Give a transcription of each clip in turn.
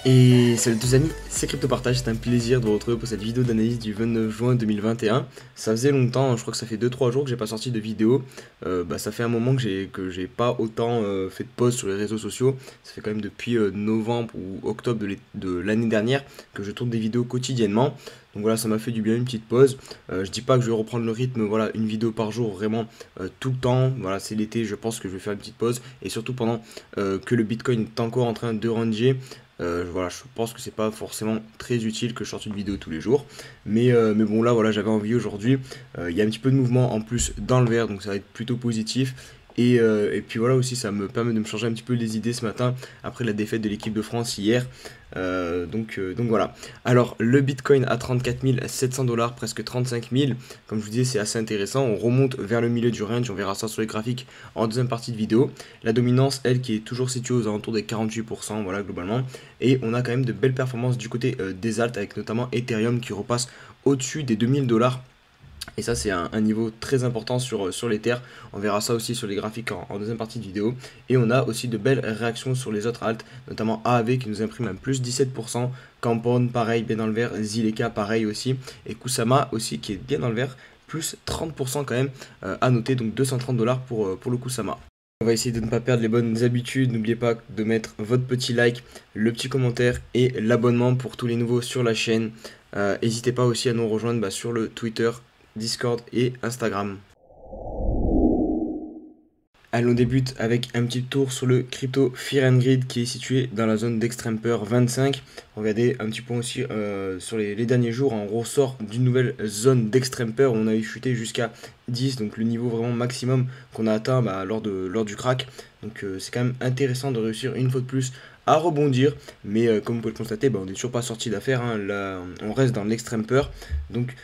Et salut tous amis, c'est CryptoPartage, c'est un plaisir de vous retrouver pour cette vidéo d'analyse du 29 juin 2021. Ça faisait longtemps, je crois que ça fait 2-3 jours que j'ai pas sorti de vidéo. Ça fait un moment que j'ai pas autant fait de pause sur les réseaux sociaux. Ça fait quand même depuis novembre ou octobre de l'année dernière que je tourne des vidéos quotidiennement. Donc voilà, ça m'a fait du bien une petite pause. Je dis pas que je vais reprendre le rythme, voilà, une vidéo par jour vraiment tout le temps. Voilà, c'est l'été, je pense que je vais faire une petite pause. Et surtout pendant que le Bitcoin est encore en train de ranger. Voilà, je pense que c'est pas forcément très utile que je sorte une vidéo tous les jours. Mais bon, là, voilà, j'avais envie aujourd'hui. Il y a un petit peu de mouvement en plus dans le verre, donc ça va être plutôt positif. Et puis voilà aussi, ça me permet de me changer un petit peu les idées ce matin après la défaite de l'équipe de France hier. Donc voilà. Alors le Bitcoin à 34 700 dollars, presque 35 000. Comme je vous disais, c'est assez intéressant. On remonte vers le milieu du range. On verra ça sur les graphiques en deuxième partie de vidéo. La dominance, elle, qui est toujours située aux alentours des 48%, voilà, globalement. Et on a quand même de belles performances du côté des alts, avec notamment Ethereum qui repasse au-dessus des 2000 dollars. Et ça, c'est un niveau très important sur l'Ether. On verra ça aussi sur les graphiques en deuxième partie de vidéo. Et on a aussi de belles réactions sur les autres alts, notamment AAV qui nous imprime un plus 17%. Compound, pareil, bien dans le vert. Zileka, pareil aussi. Et Kusama aussi, qui est bien dans le vert, plus 30% quand même à noter. Donc 230 dollars pour le Kusama. On va essayer de ne pas perdre les bonnes habitudes. N'oubliez pas de mettre votre petit like, le petit commentaire et l'abonnement pour tous les nouveaux sur la chaîne. N'hésitez pas aussi à nous rejoindre sur le Twitter, Discord et Instagram. Allons, on débute avec un petit tour sur le crypto Fear and Greed qui est situé dans la zone d'extreme peur 25. Regardez un petit point aussi sur les derniers jours, on ressort d'une nouvelle zone d'extreme peur. On a eu chuté jusqu'à 10, donc le niveau vraiment maximum qu'on a atteint lors du crack. Donc c'est quand même intéressant de réussir une fois de plus à rebondir. Mais comme vous pouvez le constater, on n'est toujours pas sorti d'affaire. Là, on reste dans l'extrême peur. Donc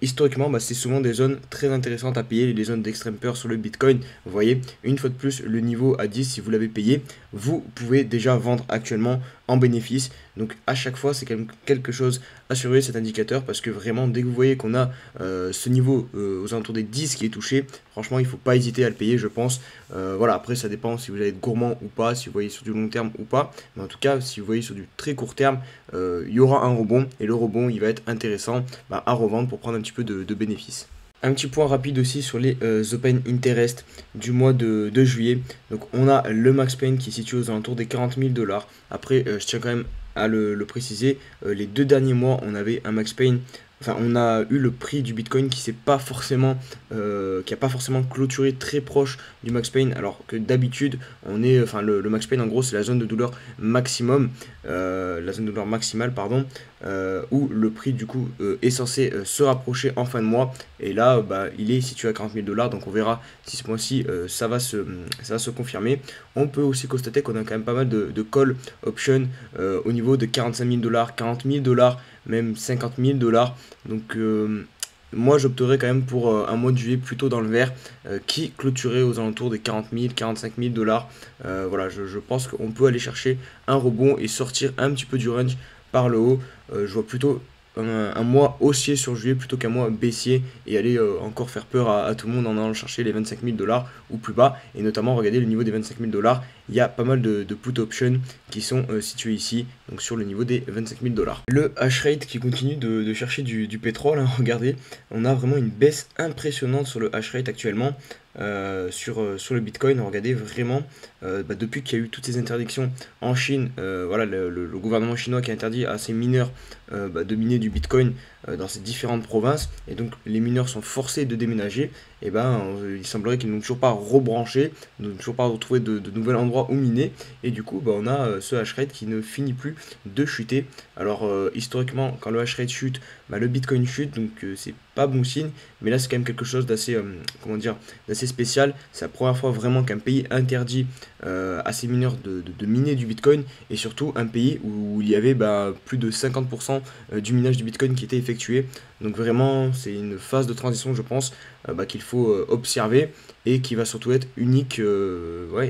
historiquement, c'est souvent des zones très intéressantes à payer, les zones d'extrême peur sur le Bitcoin. Vous voyez, une fois de plus, le niveau à 10, si vous l'avez payé, vous pouvez déjà vendre actuellement en bénéfice. Donc à chaque fois, c'est quand même quelque chose à surveiller cet indicateur parce que vraiment, dès que vous voyez qu'on a ce niveau aux alentours des 10 qui est touché, franchement, il ne faut pas hésiter à le payer, je pense. Voilà, après, ça dépend si vous allez être gourmand ou pas, si vous voyez sur du long terme ou pas. Mais en tout cas, si vous voyez sur du très court terme, il y aura un rebond et le rebond, il va être intéressant à revendre pour prendre un petit peu de bénéfices. Un petit point rapide aussi sur les Open Interest du mois de juillet. Donc on a le Max Pain qui est situé aux alentours des 40 000 dollars. Après, je tiens quand même à le préciser, les 2 derniers mois, on avait un Max Pain. Enfin, on a eu le prix du Bitcoin qui n'a pas forcément clôturé très proche du Max Pain, alors que d'habitude, le Max Pain en gros, c'est la zone de douleur maximum, la zone de douleur maximale, pardon, où le prix du coup est censé se rapprocher en fin de mois. Et là, il est situé à 40 000 dollars, donc on verra si ce mois-ci ça va se confirmer. On peut aussi constater qu'on a quand même pas mal de call options au niveau de 45 000 dollars, 40 000 dollars, même 50 000 dollars. Donc moi j'opterais quand même pour un mois de juillet plutôt dans le vert qui clôturait aux alentours des 40 000, 45 000 dollars. Voilà, je pense qu'on peut aller chercher un rebond et sortir un petit peu du range par le haut. Je vois plutôt un mois haussier sur juillet plutôt qu'un mois baissier et aller encore faire peur à tout le monde en allant chercher les 25 000 dollars ou plus bas. Et notamment, regardez le niveau des 25 000 dollars, il y a pas mal de put options qui sont situés ici, donc sur le niveau des 25 000 dollars. Le hash rate qui continue de chercher du pétrole, regardez, on a vraiment une baisse impressionnante sur le hash rate actuellement. Sur le Bitcoin, regardez vraiment depuis qu'il y a eu toutes ces interdictions en Chine, voilà le gouvernement chinois qui a interdit à ses mineurs de miner du Bitcoin dans ces différentes provinces, et donc les mineurs sont forcés de déménager. Et il semblerait qu'ils n'ont toujours pas rebranché, n'ont toujours pas retrouvé de nouvel endroit où miner, et du coup on a ce hash rate qui ne finit plus de chuter. Alors historiquement, quand le hash rate chute, le Bitcoin chute, donc c'est pas bon signe. Mais là c'est quand même quelque chose d'assez d'assez spécial. C'est la première fois vraiment qu'un pays interdit à ses mineurs de miner du Bitcoin, et surtout un pays où il y avait plus de 50% du minage du Bitcoin qui était effectué. Donc vraiment c'est une phase de transition, je pense, qu'il faut observer et qui va surtout être unique,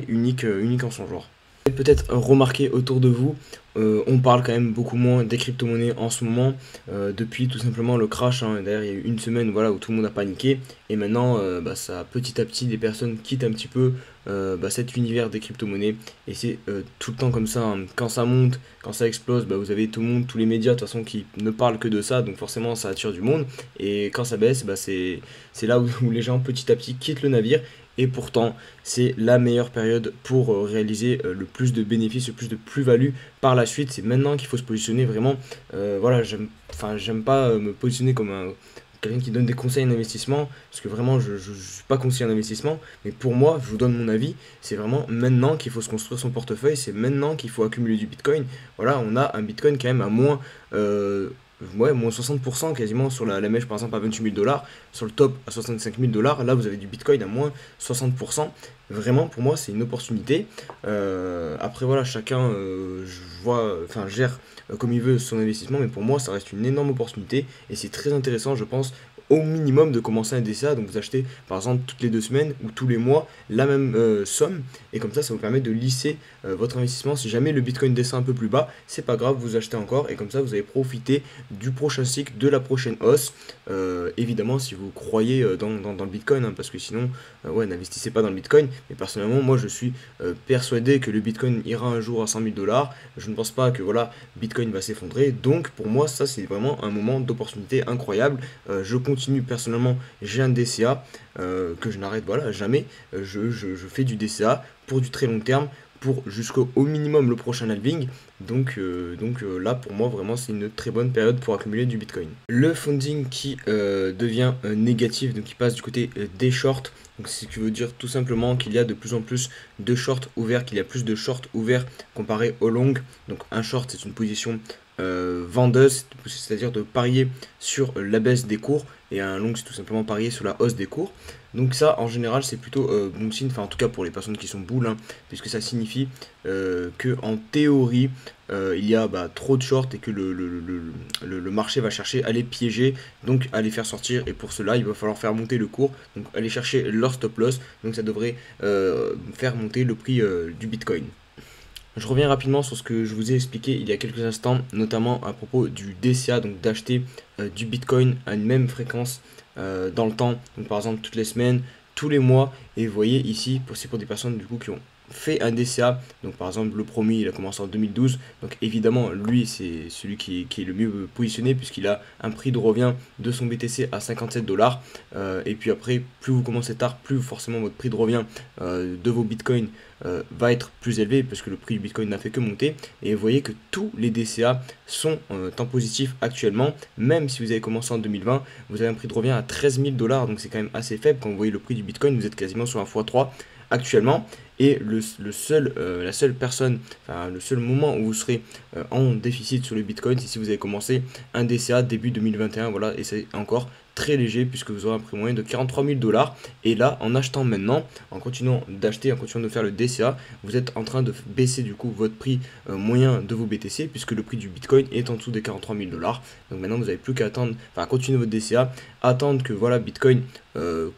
unique en son genre. peut-être remarqué autour de vous, on parle quand même beaucoup moins des crypto-monnaies en ce moment, depuis tout simplement le crash, hein. D'ailleurs, il y a eu une semaine voilà, où tout le monde a paniqué, et maintenant, ça, petit à petit, des personnes quittent un petit peu cet univers des crypto-monnaies, et c'est tout le temps comme ça, hein. Quand ça monte, quand ça explose, vous avez tout le monde, tous les médias de toute façon qui ne parlent que de ça, donc forcément ça attire du monde, et quand ça baisse, c'est là où les gens petit à petit quittent le navire, et pourtant, c'est la meilleure période pour réaliser le plus de bénéfices, le plus de plus-value par la suite. C'est maintenant qu'il faut se positionner vraiment. Voilà, j'aime pas me positionner comme quelqu'un qui donne des conseils d'investissement, parce que vraiment, je ne suis pas conseiller en investissement. Mais pour moi, je vous donne mon avis, c'est vraiment maintenant qu'il faut se construire son portefeuille, c'est maintenant qu'il faut accumuler du Bitcoin. Voilà, on a un Bitcoin quand même à moins. Ouais, moins 60% quasiment sur la mèche par exemple à 28 000 $, sur le top à 65 000 $. Là, vous avez du Bitcoin à moins 60%. Vraiment, pour moi, c'est une opportunité. Après, voilà, chacun gère comme il veut son investissement, mais pour moi, ça reste une énorme opportunité et c'est très intéressant, je pense, au minimum de commencer un DCA. Donc, vous achetez par exemple toutes les 2 semaines ou tous les mois la même somme et comme ça vous permet de lisser votre investissement. Si jamais le Bitcoin descend un peu plus bas, c'est pas grave, vous achetez encore et comme ça vous allez profiter du prochain cycle, de la prochaine hausse. Évidemment, si vous croyez dans le Bitcoin, hein, parce que sinon, ouais, n'investissez pas dans le Bitcoin. Mais personnellement, moi, je suis persuadé que le Bitcoin ira un jour à 100 000 $. Je ne pense pas que voilà, Bitcoin va s'effondrer. Donc, pour moi, ça, c'est vraiment un moment d'opportunité incroyable. Je continue personnellement, j'ai un DCA que je n'arrête voilà, jamais. Je fais du DCA pour du très long terme, pour jusqu'au au minimum le prochain halving. Donc là, pour moi, vraiment, c'est une très bonne période pour accumuler du Bitcoin. Le funding qui devient négatif, donc qui passe du côté des shorts. Donc, ce qui veut dire tout simplement qu'il y a de plus en plus de shorts ouverts, qu'il y a plus de shorts ouverts comparé au long. Donc, un short, c'est une position vendeuse, c'est-à-dire de parier sur la baisse des cours, et un long, c'est tout simplement parier sur la hausse des cours. Donc ça, en général, c'est plutôt bon signe, enfin en tout cas pour les personnes qui sont boules, hein, puisque ça signifie que en théorie, il y a trop de shorts et que le marché va chercher à les piéger, donc à les faire sortir, et pour cela, il va falloir faire monter le cours, donc aller chercher leur stop loss, donc ça devrait faire monter le prix du Bitcoin. Je reviens rapidement sur ce que je vous ai expliqué il y a quelques instants, notamment à propos du DCA, donc d'acheter du Bitcoin à une même fréquence dans le temps, donc par exemple toutes les semaines, tous les mois, et vous voyez ici, c'est pour des personnes du coup qui ont fait un DCA, donc par exemple le premier il a commencé en 2012, donc évidemment lui c'est celui qui est le mieux positionné puisqu'il a un prix de revient de son BTC à 57 $, et puis après plus vous commencez tard, plus forcément votre prix de revient de vos bitcoins va être plus élevé parce que le prix du bitcoin n'a fait que monter, et vous voyez que tous les DCA sont en positif actuellement. Même si vous avez commencé en 2020, vous avez un prix de revient à 13 000 $, donc c'est quand même assez faible. Quand vous voyez le prix du bitcoin, vous êtes quasiment sur un x3 actuellement, et la seule personne, enfin le seul moment où vous serez en déficit sur le Bitcoin, c'est si vous avez commencé un DCA début 2021, voilà, et c'est encore très léger puisque vous aurez un prix moyen de 43 000 $. Et là, en achetant maintenant, en continuant d'acheter, en continuant de faire le DCA, vous êtes en train de baisser du coup votre prix moyen de vos BTC puisque le prix du Bitcoin est en dessous des 43 000 $. Donc maintenant, vous n'avez plus qu'à attendre, enfin continuer votre DCA, attendre que voilà Bitcoin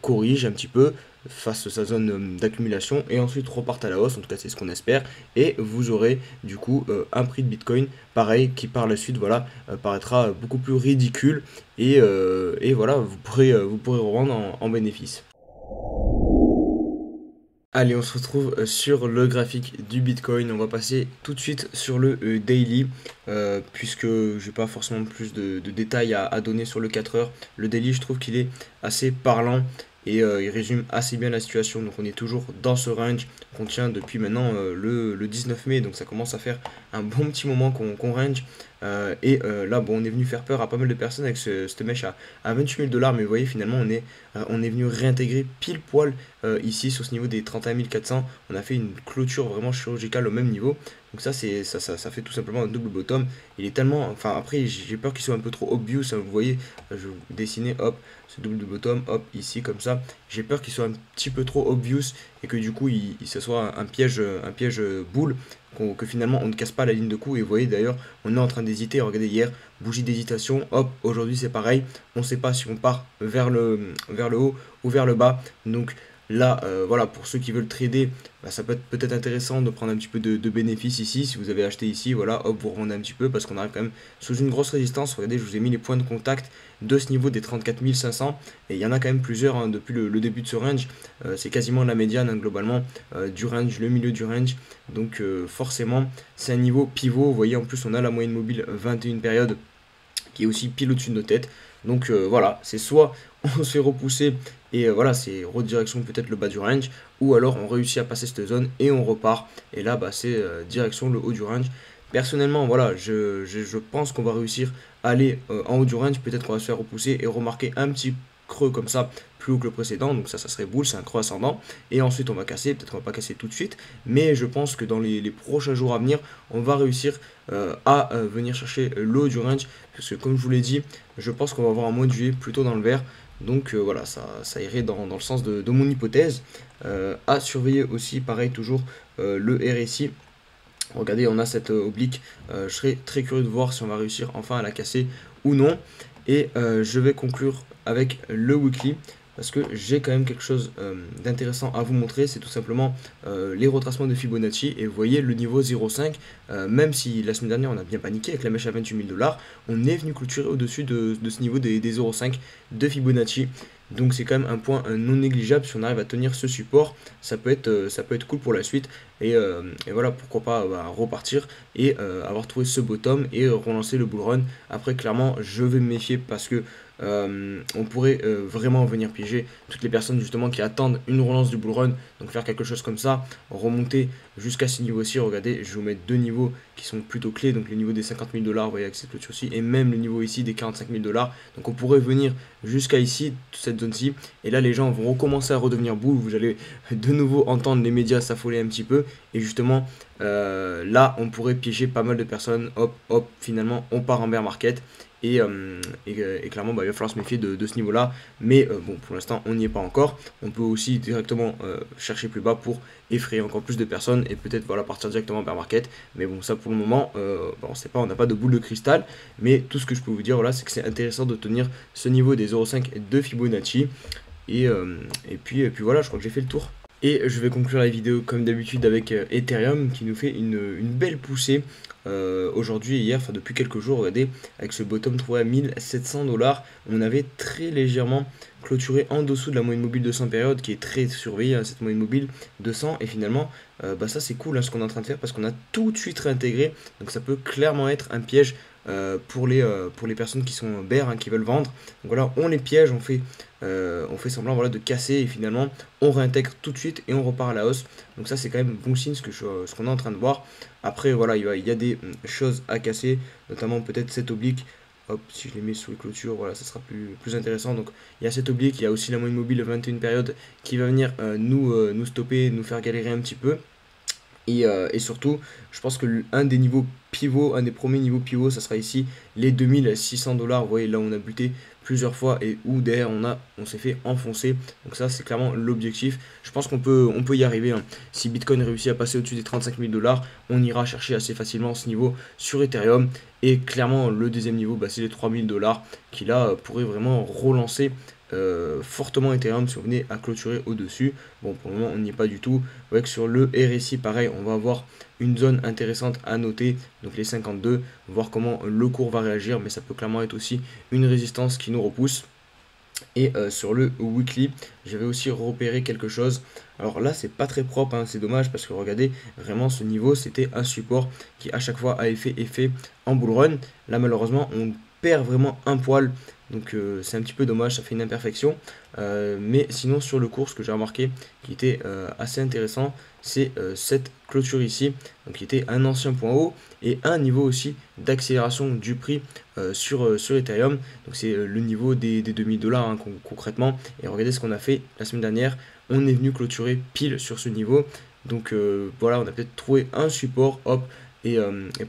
corrige un petit peu, fasse sa zone d'accumulation et ensuite reparte à la hausse, en tout cas c'est ce qu'on espère, et vous aurez du coup un prix de Bitcoin pareil qui par la suite voilà paraîtra beaucoup plus ridicule, et voilà vous pourrez revendre en bénéfice. Allez, on se retrouve sur le graphique du Bitcoin. On va passer tout de suite sur le daily, puisque je n'ai pas forcément plus de détails à donner sur le 4 heures. Le daily, je trouve qu'il est assez parlant et il résume assez bien la situation. Donc on est toujours dans ce range qu'on tient depuis maintenant le 19 mai, donc ça commence à faire un bon petit moment qu'on range. Là, bon, on est venu faire peur à pas mal de personnes avec cette mèche à 28 000 $, mais vous voyez, finalement, on est venu réintégrer pile poil ici sur ce niveau des 31 400. On a fait une clôture vraiment chirurgicale au même niveau. Donc ça fait tout simplement un double bottom. Il est tellement, enfin après j'ai peur qu'il soit un peu trop obvious, hein. Vous voyez, je vais vous dessiner hop ce double bottom, hop ici comme ça. J'ai peur qu'il soit un petit peu trop obvious et que du coup ce soit un piège boule, que finalement on ne casse pas la ligne de coup. Et vous voyez d'ailleurs, on est en train d'hésiter. Regardez, hier bougie d'hésitation, hop, aujourd'hui c'est pareil. On ne sait pas si on part vers le haut ou vers le bas. Donc là, voilà, pour ceux qui veulent trader, bah, ça peut être peut-être intéressant de prendre un petit peu de bénéfices ici. Si vous avez acheté ici, voilà, hop, vous revendez un petit peu parce qu'on arrive quand même sous une grosse résistance. Regardez, je vous ai mis les points de contact de ce niveau des 34 500 et il y en a quand même plusieurs hein, depuis le début de ce range. C'est quasiment la médiane hein, globalement du range, le milieu du range. Donc forcément, c'est un niveau pivot. Vous voyez, en plus, on a la moyenne mobile 21 périodes qui est aussi pile au-dessus de nos têtes. Donc voilà, c'est soit on se fait repousser et voilà, c'est redirection peut-être le bas du range, ou alors on réussit à passer cette zone et on repart. Et là, bah, c'est direction le haut du range. Personnellement, voilà, je pense qu'on va réussir à aller en haut du range. Peut-être qu'on va se faire repousser et remarquer un petit creux comme ça, plus haut que le précédent. Donc ça serait boule, c'est un creux ascendant. Et ensuite, on va casser. Peut-être qu'on va pas casser tout de suite. Mais je pense que dans les prochains jours à venir, on va réussir à venir chercher le haut du range. Parce que comme je vous l'ai dit, je pense qu'on va avoir un mois de juillet plutôt dans le vert. Donc voilà, ça irait dans le sens de mon hypothèse. À surveiller aussi, pareil, toujours le RSI. Regardez, on a cette oblique. Je serais très curieux de voir si on va réussir enfin à la casser ou non. Et je vais conclure avec le weekly parce que j'ai quand même quelque chose d'intéressant à vous montrer. C'est tout simplement les retracements de Fibonacci. Et vous voyez le niveau 0,5, même si la semaine dernière on a bien paniqué avec la mèche à 28 000 $, on est venu clôturer au-dessus de ce niveau des 0,5 de Fibonacci. Donc c'est quand même un point non négligeable. Si on arrive à tenir ce support, ça peut être cool pour la suite. Et voilà, pourquoi pas repartir et avoir trouvé ce bottom et relancer le bull run. Après, clairement, je vais me méfier parce que on pourrait vraiment venir piéger toutes les personnes justement qui attendent une relance du bull run. Donc faire quelque chose comme ça, remonter jusqu'à ce niveau-ci. Regardez, je vais vous mettre deux niveaux qui sont plutôt clés. Donc le niveau des 50 000 $, vous voyez avec cette clôture aussi, et même le niveau ici des 45 000 $. Donc on pourrait venir jusqu'à ici, cette zone-ci. Et là, les gens vont recommencer à redevenir bull. Vous allez de nouveau entendre les médias s'affoler un petit peu. Et justement, là, on pourrait piéger pas mal de personnes. Hop, hop, finalement, on part en bear market. Et clairement, bah, il va falloir se méfier de ce niveau-là. Mais bon, pour l'instant, on n'y est pas encore. On peut aussi directement chercher plus bas pour effrayer encore plus de personnes. Et peut-être voilà, partir directement en bear market. Mais bon, ça pour le moment, bah, on ne sait pas, on n'a pas de boule de cristal. Mais tout ce que je peux vous dire, voilà, c'est que c'est intéressant de tenir ce niveau des 0,5 de Fibonacci. Et puis voilà, je crois que j'ai fait le tour. Et je vais conclure la vidéo comme d'habitude avec Ethereum qui nous fait une belle poussée aujourd'hui et hier, enfin depuis quelques jours. Regardez, avec ce bottom trouvé à 1700 $, on avait très légèrement clôturé en dessous de la moyenne mobile de 100 périodes qui est très surveillée, hein, cette moyenne mobile de 100. Et finalement, bah ça c'est cool hein, ce qu'on est en train de faire parce qu'on a tout de suite réintégré. Donc ça peut clairement être un piège pour les personnes qui sont bear, hein, qui veulent vendre. Donc voilà, on les piège, on fait semblant voilà, de casser et finalement on réintègre tout de suite et on repart à la hausse. Donc ça c'est quand même bon signe ce qu'on est en train de voir. Après voilà, il y a des choses à casser, notamment peut-être cette oblique. Hop, si je les mets sous les clôtures, voilà, ça sera plus intéressant. Donc il y a cette oblique, il y a aussi la moyenne mobile 21 périodes qui va venir nous stopper, nous faire galérer un petit peu. Et surtout, je pense que un des niveaux pivots, un des premiers niveaux pivots, ça sera ici les 2600 $. Vous voyez, là on a buté plusieurs fois et où derrière on s'est fait enfoncer. Donc ça c'est clairement l'objectif. Je pense qu'on peut y arriver, hein. Si Bitcoin réussit à passer au-dessus des 35 000 $, on ira chercher assez facilement ce niveau sur Ethereum. Et clairement le deuxième niveau, bah, c'est les 3000 $ qui là pourrait vraiment relancer fortement Ethereum si on venait à clôturer au-dessus. Bon, pour le moment, on n'y est pas du tout. Vous voyez que sur le RSI, pareil, on va avoir une zone intéressante à noter, donc les 52, voir comment le cours va réagir, mais ça peut clairement être aussi une résistance qui nous repousse. Et sur le weekly, j'avais aussi repéré quelque chose. Alors là, c'est pas très propre, hein, c'est dommage parce que regardez, vraiment ce niveau, c'était un support qui à chaque fois avait fait effet en bull run. Là, malheureusement, on perd vraiment un poil. Donc c'est un petit peu dommage, ça fait une imperfection. Mais sinon sur le cours, ce que j'ai remarqué qui était assez intéressant, c'est cette clôture ici, donc qui était un ancien point haut et un niveau aussi d'accélération du prix sur Ethereum. Donc c'est le niveau des 2000 $, hein, concrètement. Et regardez ce qu'on a fait la semaine dernière, on est venu clôturer pile sur ce niveau. Donc voilà, on a peut-être trouvé un support, hop. Et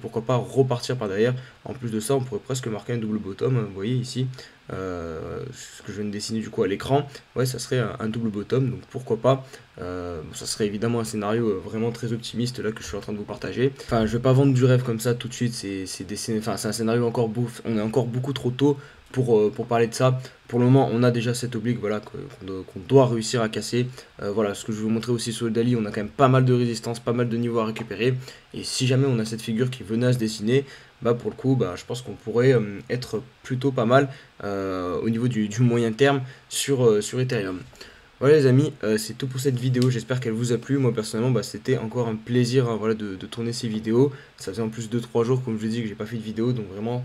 pourquoi pas repartir par derrière. En plus de ça, on pourrait presque marquer un double bottom, hein, vous voyez ici, ce que je viens de dessiner du coup à l'écran. Ouais, ça serait un double bottom, donc pourquoi pas. Ça serait évidemment un scénario vraiment très optimiste là que je suis en train de vous partager. Enfin, je vais pas vendre du rêve comme ça tout de suite, c'est un scénario encore on est encore beaucoup trop tôt pour parler de ça. Pour le moment, on a déjà cette oblique voilà, qu'on doit réussir à casser. Voilà, ce que je vais vous montrer aussi sur le Dali, on a quand même pas mal de résistance, pas mal de niveaux à récupérer. Et si jamais on a cette figure qui venait à se dessiner, bah pour le coup, bah, je pense qu'on pourrait être plutôt pas mal au niveau du moyen terme sur Ethereum. Voilà les amis, c'est tout pour cette vidéo, j'espère qu'elle vous a plu. Moi personnellement, bah, c'était encore un plaisir hein, voilà, de tourner ces vidéos. Ça faisait en plus 2-3 jours, comme je vous dis, que j'ai pas fait de vidéo, donc vraiment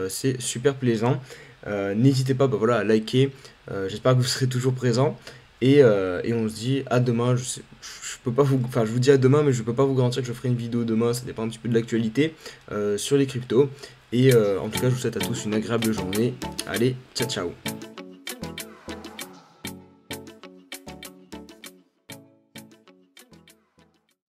c'est super plaisant. N'hésitez pas bah, voilà, à liker, j'espère que vous serez toujours présent. Et on se dit à demain, je peux pas vous, enfin je vous dis à demain, mais je peux pas vous garantir que je ferai une vidéo demain, ça dépend un petit peu de l'actualité sur les cryptos. Et en tout cas, je vous souhaite à tous une agréable journée. Allez, ciao ciao.